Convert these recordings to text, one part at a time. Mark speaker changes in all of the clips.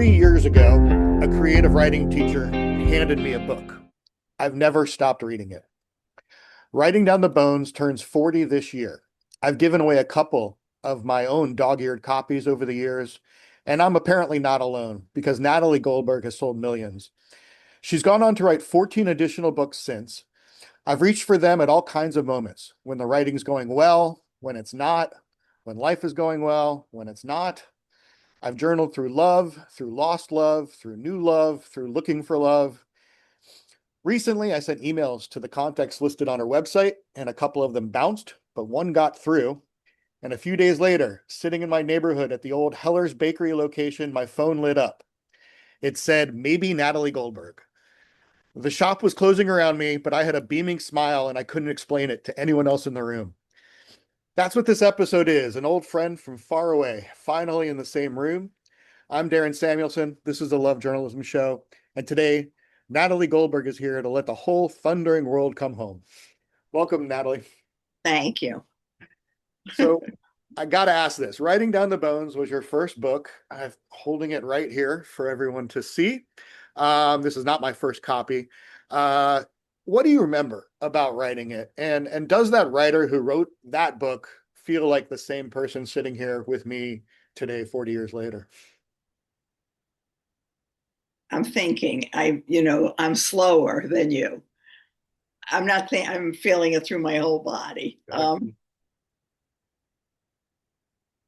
Speaker 1: 30 years ago, a creative writing teacher handed me a book. I've never stopped reading it. Writing Down the Bones turns 40 this year. I've given away a couple of my own dog-eared copies over the years, and I'm apparently not alone because Natalie Goldberg has sold millions. She's gone on to write 14 additional books since. I've reached for them at all kinds of moments, when the writing's going well, when it's not, when life is going well, when it's not. I've journaled through love, through lost love, through new love, through looking for love. Recently, I sent emails to the contacts listed on her website, and a couple of them bounced, but one got through. And a few days later, sitting in my neighborhood at the old Heller's Bakery location, my phone lit up. It said, maybe Natalie Goldberg. The shop was closing around me, but I had a beaming smile and I couldn't explain it to anyone else in the room. That's what this episode is, an old friend from far away, finally in the same room. I'm Darren Samuelson. This is the Love Journalism Show. And today, Natalie Goldberg is here to let the whole thundering world come home. Welcome, Natalie.
Speaker 2: Thank you.
Speaker 1: So I got to ask this. Writing Down the Bones was your first book. I'm holding it right here for everyone to see. This is not my first copy. What do you remember about writing it? And does that writer who wrote that book feel like the same person sitting here with me today, 40 years later?
Speaker 2: I'm thinking, I'm slower than you. I'm feeling it through my whole body.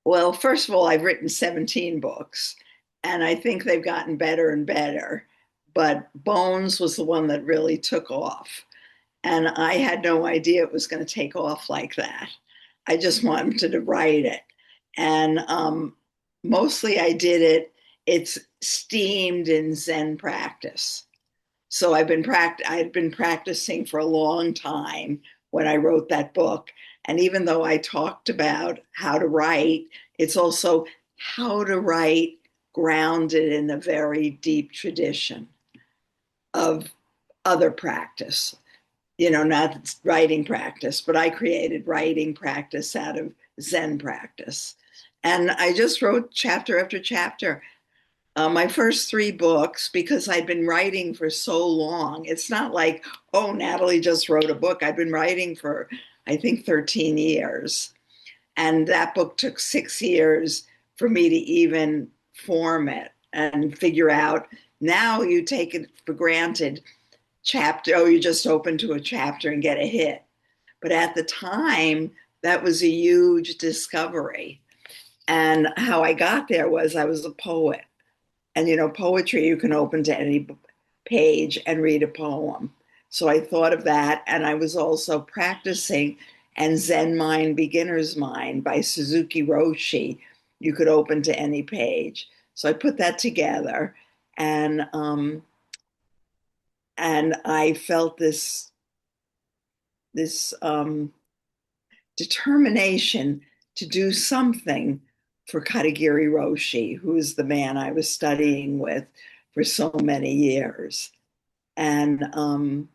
Speaker 2: Well, first of all, I've written 17 books and I think they've gotten better and better. But Bones was the one that really took off. And I had no idea it was going to take off like that. I just wanted to write it. And mostly I did it, it's steamed in Zen practice. So I had been practicing for a long time when I wrote that book. And even though I talked about how to write, it's also how to write grounded in a very deep tradition of other practice. Not writing practice, but I created writing practice out of Zen practice. And I just wrote chapter after chapter. My first three books, because I'd been writing for so long, it's not like, oh, Natalie just wrote a book. I'd been writing for, I think, 13 years. And that book took 6 years for me to even form it and figure out. Now you take it for granted you just open to a chapter and get a hit. But at the time, that was a huge discovery. And how I got there was I was a poet. And, poetry, you can open to any page and read a poem. So I thought of that. And I was also practicing and Zen Mind, Beginner's Mind by Suzuki Roshi. You could open to any page. So I put that together. And I felt this determination to do something for Katagiri Roshi, who is the man I was studying with for so many years. And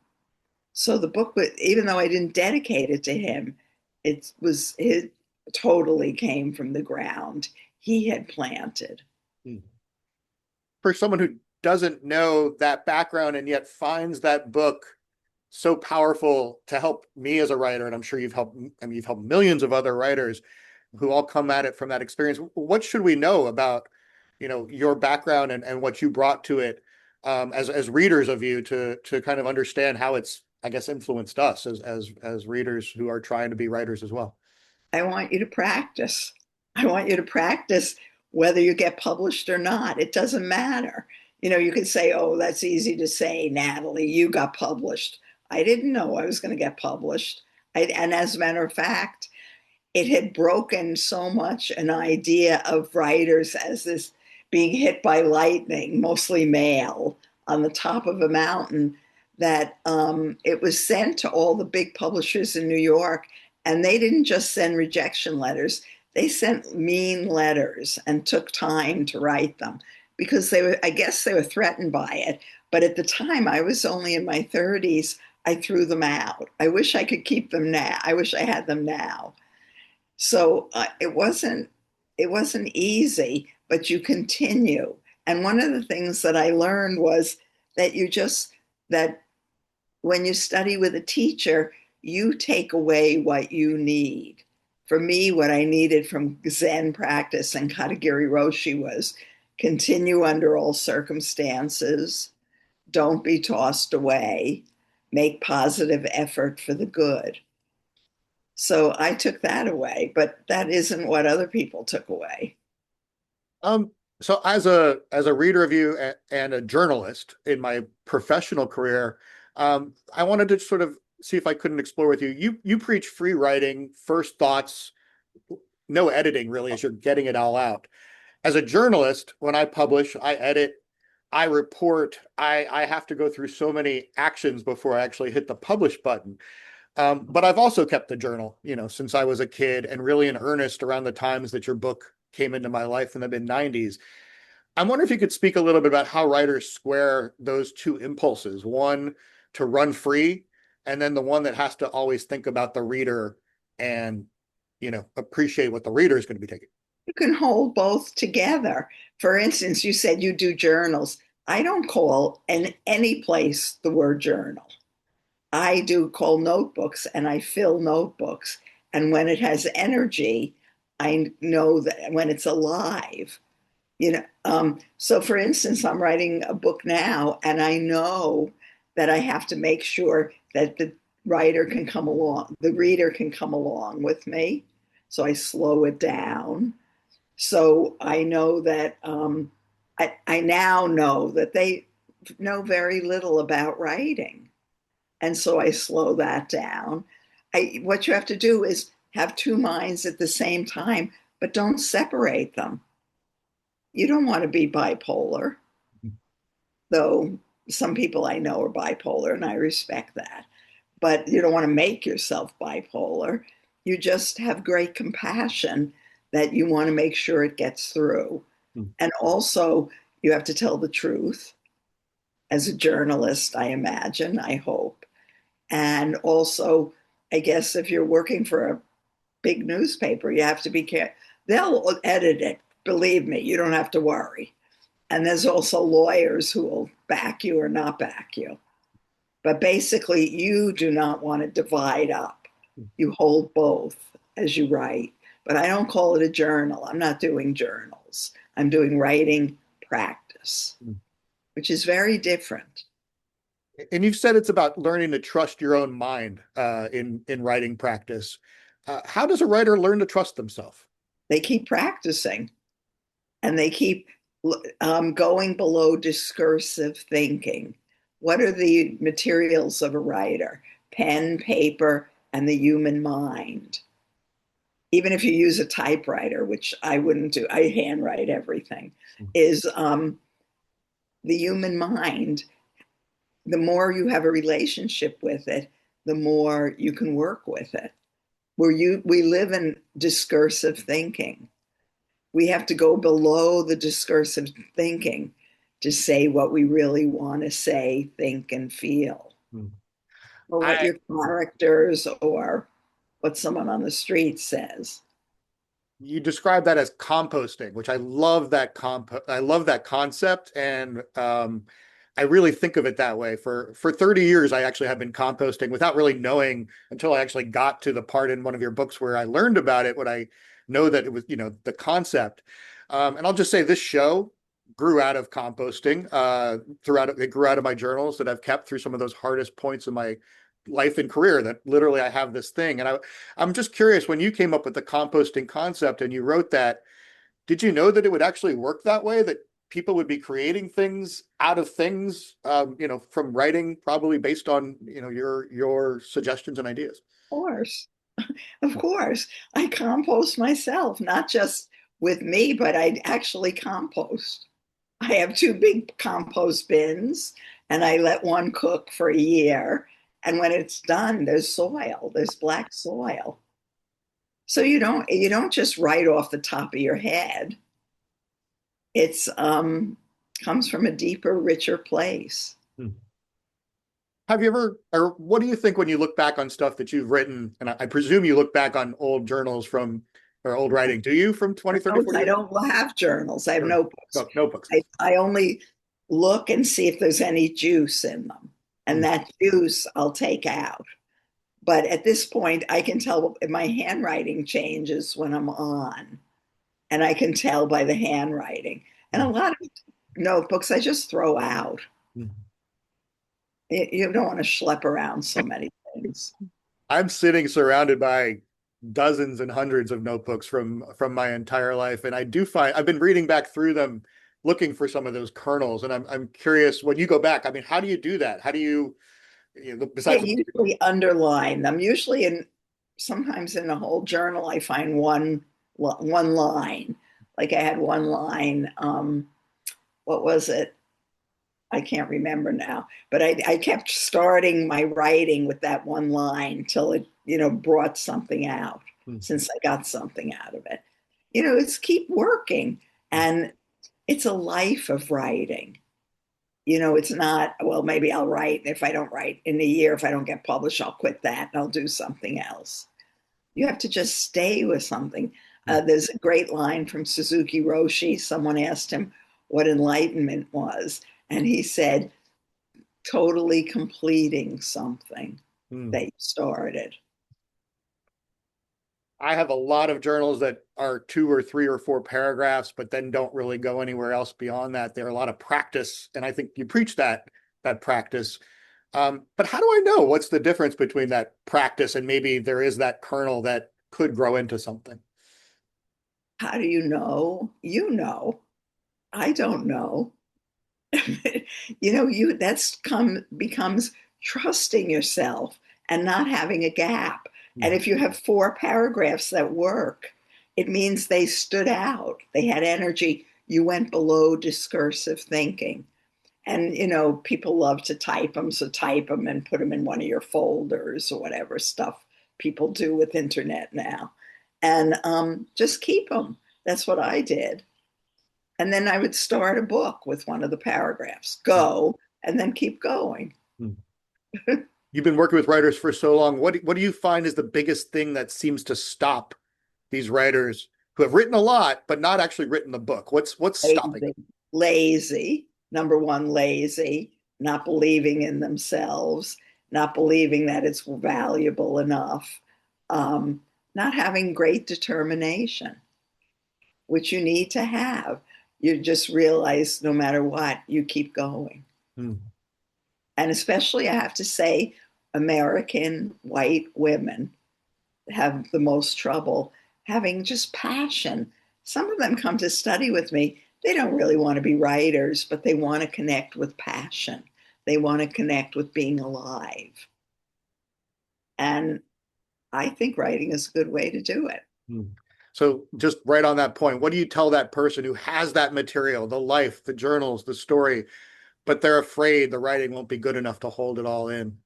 Speaker 2: so the book, even though I didn't dedicate it to him, it totally came from the ground he had planted.
Speaker 1: For someone who doesn't know that background and yet finds that book so powerful to help me as a writer, and I'm sure you've helped millions of other writers who all come at it from that experience. What should we know about, your background and what you brought to it, as readers of you to kind of understand how it's, I guess, influenced us as readers who are trying to be writers as well?
Speaker 2: I want you to practice. I want you to practice whether you get published or not. It doesn't matter. You could say, oh, that's easy to say, Natalie, you got published. I didn't know I was going to get published. And as a matter of fact, it had broken so much an idea of writers as this being hit by lightning, mostly male, on the top of a mountain, that it was sent to all the big publishers in New York. And they didn't just send rejection letters, they sent mean letters and took time to write them because I guess they were threatened by it. But at the time, I was only in my 30s. I threw them out. I wish I could keep them now. I wish I had them now. So it wasn't easy, but you continue. And one of the things that I learned was that that when you study with a teacher, you take away what you need. For me, what I needed from Zen practice and Katagiri Roshi was continue under all circumstances, don't be tossed away, make positive effort for the good. So I took that away, but that isn't what other people took away.
Speaker 1: Um, so as a reader of you and a journalist in my professional career, I wanted to sort of see if I couldn't explore with you. You preach free writing, first thoughts, no editing really, as you're getting it all out. As a journalist, when I publish, I edit, I report, I have to go through so many actions before I actually hit the publish button. But I've also kept the journal, since I was a kid and really in earnest around the times that your book came into my life in the mid 90s. I wonder if you could speak a little bit about how writers square those two impulses, one to run free, and then the one that has to always think about the reader and, appreciate what the reader is going to be taking.
Speaker 2: You can hold both together. For instance, you said you do journals. I don't call in any place the word journal. I do call notebooks and I fill notebooks. And when it has energy, I know that when it's alive, so for instance, I'm writing a book now and I know that I have to make sure that the writer can come along, the reader can come along with me. So I slow it down. So I know that I now know that they know very little about writing. And so I slow that down. What you have to do is have two minds at the same time, but don't separate them. You don't want to be bipolar, though some people I know are bipolar, and I respect that. But you don't want to make yourself bipolar. You just have great compassion that you want to make sure it gets through. And also, you have to tell the truth as a journalist, I imagine, I hope. And also, I guess if you're working for a big newspaper, you have to be careful. They'll edit it. Believe me, you don't have to worry. And there's also lawyers who will back you or not back you. But basically, you do not want to divide up. You hold both as you write. But I don't call it a journal. I'm not doing journals. I'm doing writing practice, which is very different.
Speaker 1: And you've said it's about learning to trust your own mind in writing practice. How does a writer learn to trust themselves?
Speaker 2: They keep practicing and they keep going below discursive thinking. What are the materials of a writer? Pen, paper, and the human mind. Even if you use a typewriter, which I wouldn't do, I handwrite everything, is the human mind. The more you have a relationship with it, the more you can work with it. We live in discursive thinking. We have to go below the discursive thinking to say what we really want to say, think, and feel, or what
Speaker 1: I
Speaker 2: your characters or what someone on the street says.
Speaker 1: You describe that as composting, which I love I love that concept, and I really think of it that way. For 30 years, I actually have been composting without really knowing until I actually got to the part in one of your books where I learned about it. What I know that it was, the concept. And I'll just say this show grew out of composting. It grew out of my journals that I've kept through some of those hardest points of my life and career. That literally I have this thing, and I'm just curious, when you came up with the composting concept and you wrote that, did you know that it would actually work that way? That people would be creating things out of things, from writing, probably based on, your suggestions and ideas.
Speaker 2: Of course, of course. I compost myself, not just with me, but I actually compost. I have two big compost bins and I let one cook for a year. And when it's done, there's soil, there's black soil. So you don't just write off the top of your head. It's comes from a deeper, richer place.
Speaker 1: Hmm. Have you ever, or what do you think when you look back on stuff that you've written? And I presume you look back on old journals from or old writing do you from 20, 30,
Speaker 2: Notes,
Speaker 1: 40
Speaker 2: I
Speaker 1: years?
Speaker 2: don't have journals. I have
Speaker 1: No,
Speaker 2: notebooks.
Speaker 1: notebooks.
Speaker 2: I only look and see if there's any juice in them. And
Speaker 1: Mm,
Speaker 2: that juice I'll take out. But at this point, I can tell if my handwriting changes when I'm on, and I can tell by the handwriting. And a
Speaker 1: mm,
Speaker 2: lot of notebooks I just throw out.
Speaker 1: mm.
Speaker 2: You don't want to schlep around so many things.
Speaker 1: I'm sitting surrounded by dozens and hundreds of notebooks from my entire life, and I do find I've been reading back through them, looking for some of those kernels, and I'm curious when you go back. I mean, how do you do that? How do you,
Speaker 2: I
Speaker 1: besides?
Speaker 2: usually underline them. Usually in sometimes in a whole journal, I find one line. Like I had one line. What was it? I can't remember now. But I kept starting my writing with that one line till it brought something out.
Speaker 1: Mm,
Speaker 2: Since I got something out of it, it's keep working, and it's a life of writing. It's not, well, maybe I'll write. If I don't write in a year, if I don't get published, I'll quit that and I'll do something else. You have to just stay with something.
Speaker 1: mm.
Speaker 2: There's a great line from Suzuki Roshi. Someone asked him what enlightenment was, and he said, totally completing something
Speaker 1: Mm.
Speaker 2: that you started.
Speaker 1: I have a lot of journals that are 2 or 3 or 4 paragraphs, but then don't really go anywhere else beyond that. They're a lot of practice, and I think you preach that practice. But how do I know what's the difference between that practice and maybe there is that kernel that could grow into something?
Speaker 2: How do you know? You know. I don't know. You that's come becomes trusting yourself and not having a gap. And
Speaker 1: Mm,
Speaker 2: if you have 4 paragraphs that work, it means they stood out. They had energy. You went below discursive thinking. And people love to type them, so type them and put them in one of your folders or whatever stuff people do with internet now. And just keep them. That's what I did. And then I would start a book with one of the paragraphs,
Speaker 1: mm,
Speaker 2: go, and then keep going.
Speaker 1: mm. You've been working with writers for so long. What do you find is the biggest thing that seems to stop these writers who have written a lot but not actually written the book? What's stopping
Speaker 2: Lazy, lazy, number one, lazy, not believing in themselves, not believing that it's valuable enough, not having great determination, which you need to have. You just realize no matter what, you keep going.
Speaker 1: them?
Speaker 2: And especially, I have to say, American white women have the most trouble having just passion. Some of them come to study with me. They don't really want to be writers, but they want to connect with passion. They want to connect with being alive. And I think writing is a good way to do it.
Speaker 1: Hmm. So just right on that point, what do you tell that person who has that material, the life, the journals, the story, but they're afraid the writing won't be good enough to hold it all in?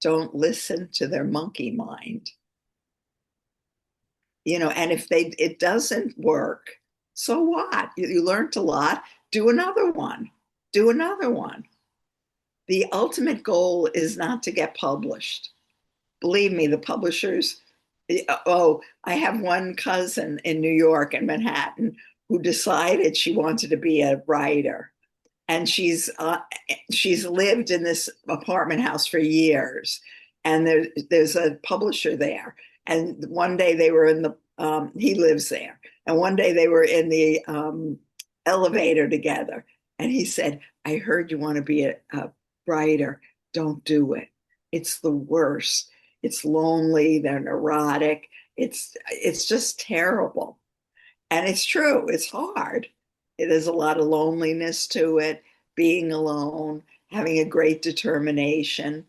Speaker 2: Don't listen to their monkey mind. And if it doesn't work, so what? You learned a lot. Do another one. Do another one. The ultimate goal is not to get published. Believe me, the publishers. Oh, I have one cousin in New York and Manhattan who decided she wanted to be a writer, and she's lived in this apartment house for years, and there's a publisher there. And one day they were in the he lives there, and one day they were in the elevator together, and he said, "I heard you want to be a writer. Don't do it. It's the worst. It's lonely. They're neurotic. It's just terrible." And it's true, it's hard. There's a lot of loneliness to it, being alone, having a great determination.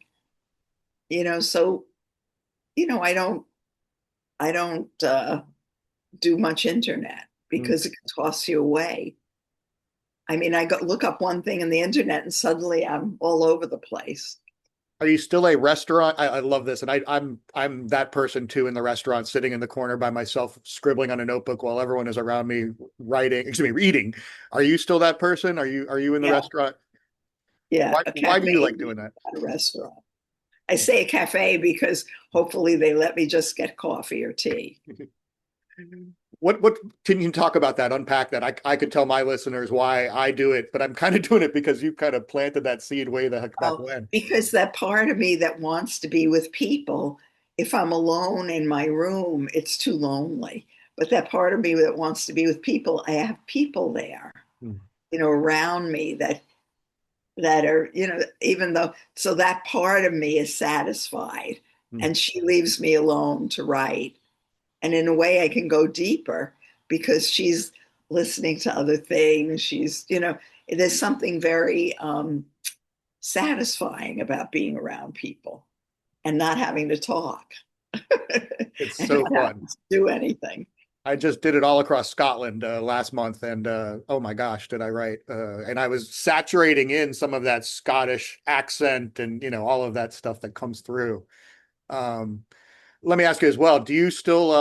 Speaker 2: So, I don't do much internet
Speaker 1: Hmm.
Speaker 2: because it can toss you away. I mean, look up one thing in the internet and suddenly I'm all over the place.
Speaker 1: Are you still a restaurant? I love this, and I'm that person too in the restaurant, sitting in the corner by myself, scribbling on a notebook while everyone is around me writing, excuse me, reading. Are you still that person? Are you in the
Speaker 2: Yeah,
Speaker 1: restaurat?
Speaker 2: yeah,
Speaker 1: Why
Speaker 2: a
Speaker 1: why do
Speaker 2: cafe
Speaker 1: you like
Speaker 2: is
Speaker 1: doing that?
Speaker 2: not a restaurant. I say a cafe because hopefully they let me just get coffee or tea.
Speaker 1: What can you talk about that? Unpack that. I could tell my listeners why I do it, but I'm kind of doing it because you kind of planted that seed way the heck back
Speaker 2: Oh,
Speaker 1: when.
Speaker 2: because that part of me that wants to be with people, if I'm alone in my room, it's too lonely. But that part of me that wants to be with people, I have people there,
Speaker 1: Mm,
Speaker 2: around me that are, even though, so that part of me is satisfied,
Speaker 1: mm.
Speaker 2: and she leaves me alone to write. And in a way, I can go deeper because she's listening to other things. There's something very satisfying about being around people and not having to talk
Speaker 1: It's
Speaker 2: and
Speaker 1: so
Speaker 2: not
Speaker 1: fun.
Speaker 2: having to do anything.
Speaker 1: I just did it all across Scotland last month, and oh my gosh, did I write? And I was saturating in some of that Scottish accent and all of that stuff that comes through. Um, Let me ask you as well, do you still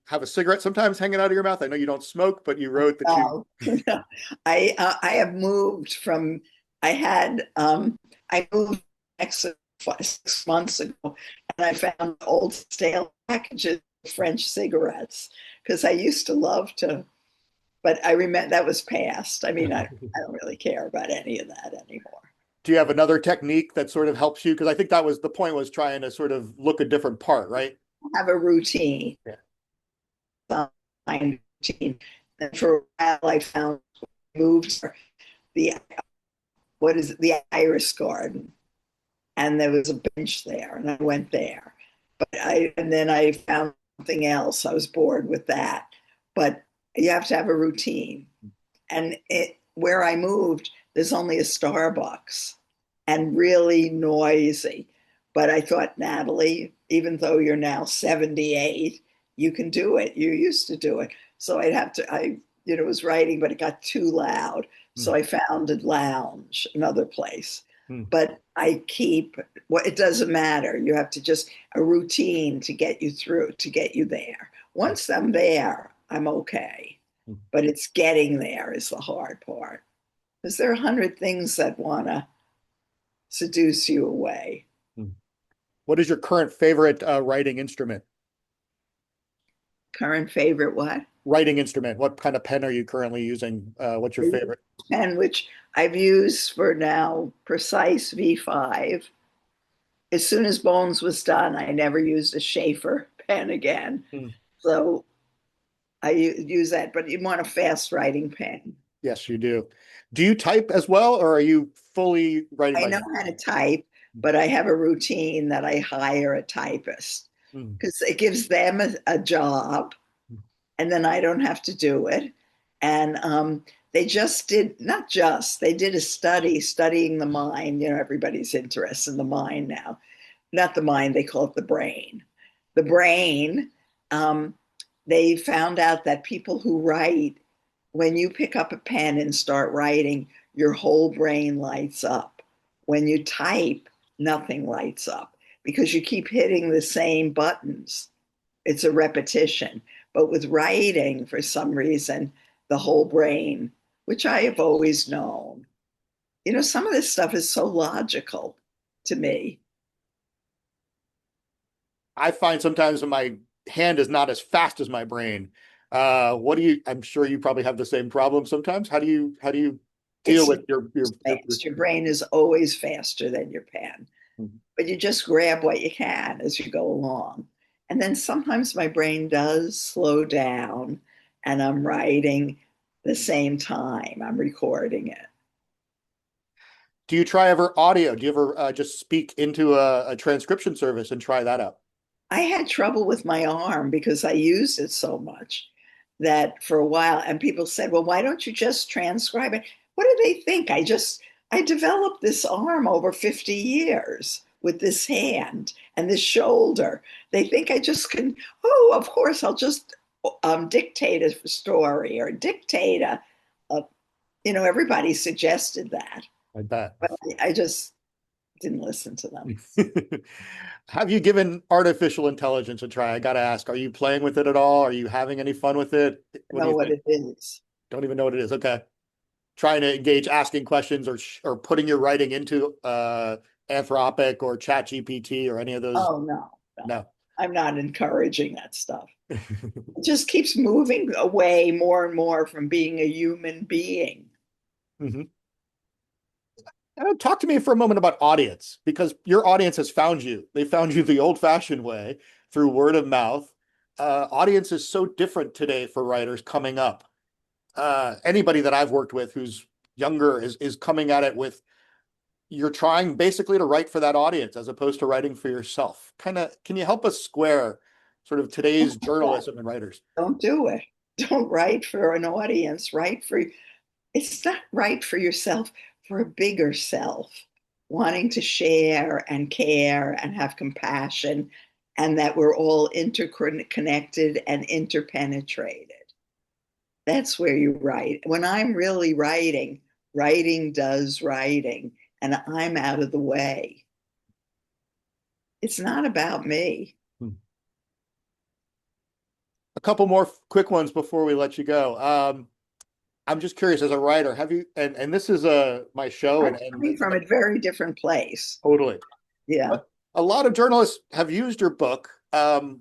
Speaker 1: have a cigarette sometimes hanging out of your mouth? I know you don't smoke, but you wrote that you.
Speaker 2: No, no. I have moved from. I had I moved next 6 months ago, and I found old stale packages of French cigarettes because I used to love to. But I remember that was past. I mean, I don't really care about any of that anymore.
Speaker 1: Do you have another technique that sort of helps you? Because I think that was the point, was trying to sort of look a different part, right?
Speaker 2: I have a routine,
Speaker 1: Yeah.
Speaker 2: fine routine, and for a while I found moved the what is it, the Iris Garden, and there was a bench there, and I went there. And then I found something else. I was bored with that, but you have to have a routine. And where I moved, there's only a Starbucks, and really noisy. But I thought, Natalie, even though you're now 78, you can do it. You used to do it. So I was writing, but it got too loud. So
Speaker 1: Mm,
Speaker 2: I found a lounge, another place.
Speaker 1: mm,
Speaker 2: But it doesn't matter. You have to just a routine to get you through, to get you there. Once I'm there, I'm okay.
Speaker 1: mm,
Speaker 2: But it's getting there is the hard part. Because there are 100 things that want to seduce you away.
Speaker 1: mm. What is your current favorite writing instrument?
Speaker 2: Current favorite what?
Speaker 1: Writing instrument. What kind of pen are you currently using? What's your favorite?
Speaker 2: Pen, which I've used for now, Precise V5. As soon as Bones was done, I never used a Schaefer pen again.
Speaker 1: Mm,
Speaker 2: So I use that, but you want a fast writing pen.
Speaker 1: yes, you do. Do you type as well, or are you fully writing
Speaker 2: I
Speaker 1: by
Speaker 2: know
Speaker 1: hand?
Speaker 2: how to type, but I have a routine that I hire a typist
Speaker 1: Mm,
Speaker 2: because it gives them a job,
Speaker 1: mm,
Speaker 2: and then I don't have to do it. And they just did, not just, they did a study studying the mind. Everybody's interested in the mind now. Not the mind, they call it the brain. The brain, um, they found out that people who write, when you pick up a pen and start writing, your whole brain lights up. When you type, nothing lights up because you keep hitting the same buttons. It's a repetition. But with writing, for some reason, the whole brain, which I have always known, some of this stuff is so logical to me.
Speaker 1: I find sometimes when my hand is not as fast as my brain. I'm sure you probably have the same problem sometimes. How do you deal
Speaker 2: It's
Speaker 1: with your.
Speaker 2: fast. Your brain is always faster than your pen, but you just grab what you can as you go along. And then sometimes my brain does slow down and I'm writing the same time I'm recording it.
Speaker 1: Do you try ever audio? Do you ever just speak into a transcription service and try that out?
Speaker 2: I had trouble with my arm because I used it so much that for a while, and people said, well, why don't you just transcribe it? What do they think? I developed this arm over 50 years with this hand and this shoulder. They think I just can, oh, of course, I'll just dictate a story or dictate a everybody suggested that,
Speaker 1: I bet.
Speaker 2: but I just didn't listen to them.
Speaker 1: Have you given artificial intelligence a try? I got to ask, are you playing with it at all? Are you having any fun with it?
Speaker 2: I
Speaker 1: What do
Speaker 2: know
Speaker 1: you
Speaker 2: what
Speaker 1: think?
Speaker 2: it is.
Speaker 1: Don't even know what it is. Okay. Trying to engage, asking questions or putting your writing into Anthropic or ChatGPT or any of those?
Speaker 2: Oh, no, no.
Speaker 1: No.
Speaker 2: I'm not encouraging that stuff. It just keeps moving away more and more from being a human being.
Speaker 1: Mhm. Talk to me for a moment about audience, because your audience has found you. They found you the old-fashioned way through word of mouth. Audience is so different today for writers coming up. Anybody that I've worked with who's younger is coming at it with, you're trying basically to write for that audience as opposed to writing for yourself. Kind of, can you help us square sort of today's journalism and writers?
Speaker 2: Don't do it. Don't write for an audience. Write for, it's not right for yourself, for a bigger self, wanting to share and care and have compassion, and that we're all interconnected and interpenetrated. That's where you write. When I'm really writing, writing does writing, and I'm out of the way. It's not about me.
Speaker 1: A couple more quick ones before we let you go. I'm just curious, as a writer, have you, and this is my show,
Speaker 2: I'm
Speaker 1: and
Speaker 2: coming from a very different place.
Speaker 1: totally.
Speaker 2: Yeah.
Speaker 1: But a lot of journalists have used your book,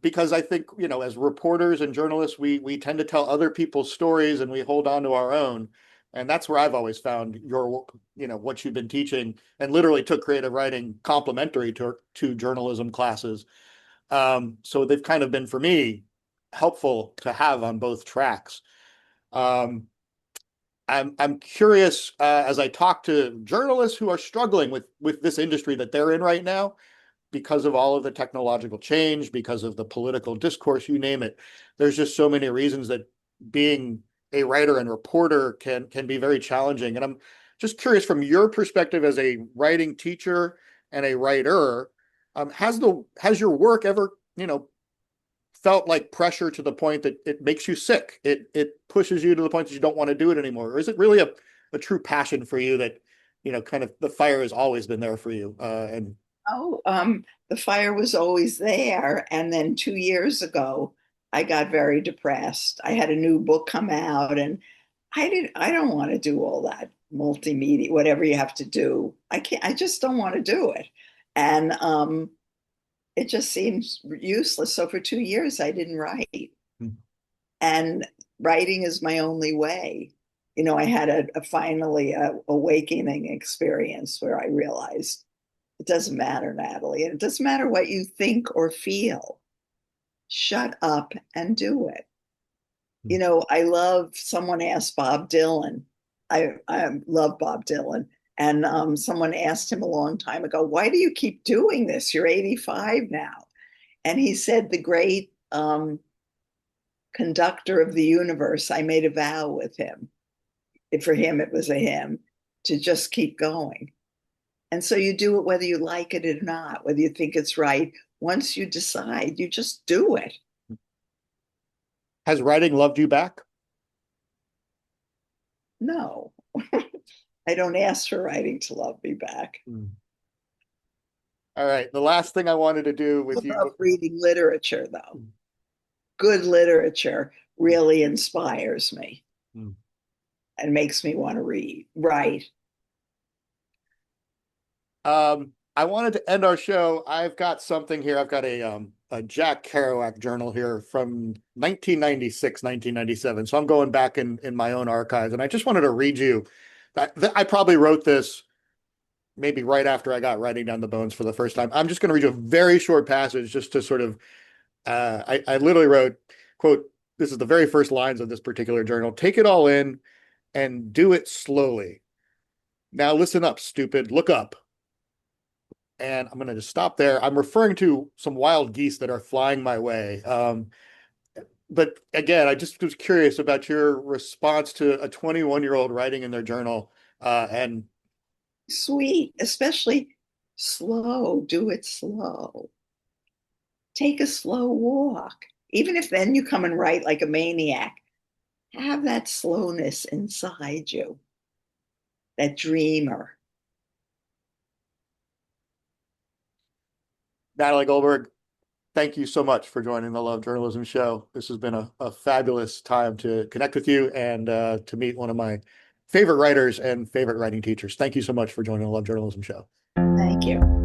Speaker 1: because I think, as reporters and journalists, we tend to tell other people's stories and we hold on to our own. And that's where I've always found what you've been teaching, and literally took creative writing complementary to journalism classes. So they've kind of been, for me, helpful to have on both tracks. Um, I'm curious, as I talk to journalists who are struggling with this industry that they're in right now, because of all of the technological change, because of the political discourse, you name it. There's just so many reasons that being a writer and reporter can be very challenging. And I'm just curious, from your perspective as a writing teacher and a writer, has your work ever, felt like pressure to the point that it makes you sick? It pushes you to the point that you don't want to do it anymore? Or is it really a true passion for you that, kind of the fire has always been there for you? And
Speaker 2: Oh, the fire was always there. And then 2 years ago, I got very depressed. I had a new book come out, and I don't want to do all that multimedia, whatever you have to do. I just don't want to do it. And it just seems useless. So for 2 years, I didn't write. And writing is my only way. I had finally a awakening experience where I realized it doesn't matter, Natalie, and it doesn't matter what you think or feel. Shut up and do it. I love, someone asked Bob Dylan. I love Bob Dylan. And someone asked him a long time ago, why do you keep doing this? You're 85 now. And he said, the great conductor of the universe, I made a vow with him. For him, it was a hymn to just keep going. And so you do it whether you like it or not, whether you think it's right. Once you decide, you just do it.
Speaker 1: has writing loved you back?
Speaker 2: No, I don't ask for writing to love me back.
Speaker 1: All right. The last thing I wanted to do
Speaker 2: I
Speaker 1: with you.
Speaker 2: love reading literature, though. Good literature really inspires me and makes me want to write.
Speaker 1: I wanted to end our show. I've got something here. I've got a Jack Kerouac journal here from 1996, 1997. So I'm going back in my own archives, and I just wanted to read you. I probably wrote this maybe right after I got writing down the bones for the first time. I'm just going to read you a very short passage just to sort of, I literally wrote, quote, this is the very first lines of this particular journal. Take it all in and do it slowly. Now listen up, stupid. Look up. And I'm going to just stop there. I'm referring to some wild geese that are flying my way. But again, I just was curious about your response to a 21-year-old writing in their journal. And
Speaker 2: Sweet, especially slow. Do it slow. Take a slow walk. Even if then you come and write like a maniac, have that slowness inside you, that dreamer.
Speaker 1: Natalie Goldberg, thank you so much for joining the Love Journalism Show. This has been a fabulous time to connect with you and to meet one of my favorite writers and favorite writing teachers. Thank you so much for joining the Love Journalism Show.
Speaker 2: Thank you.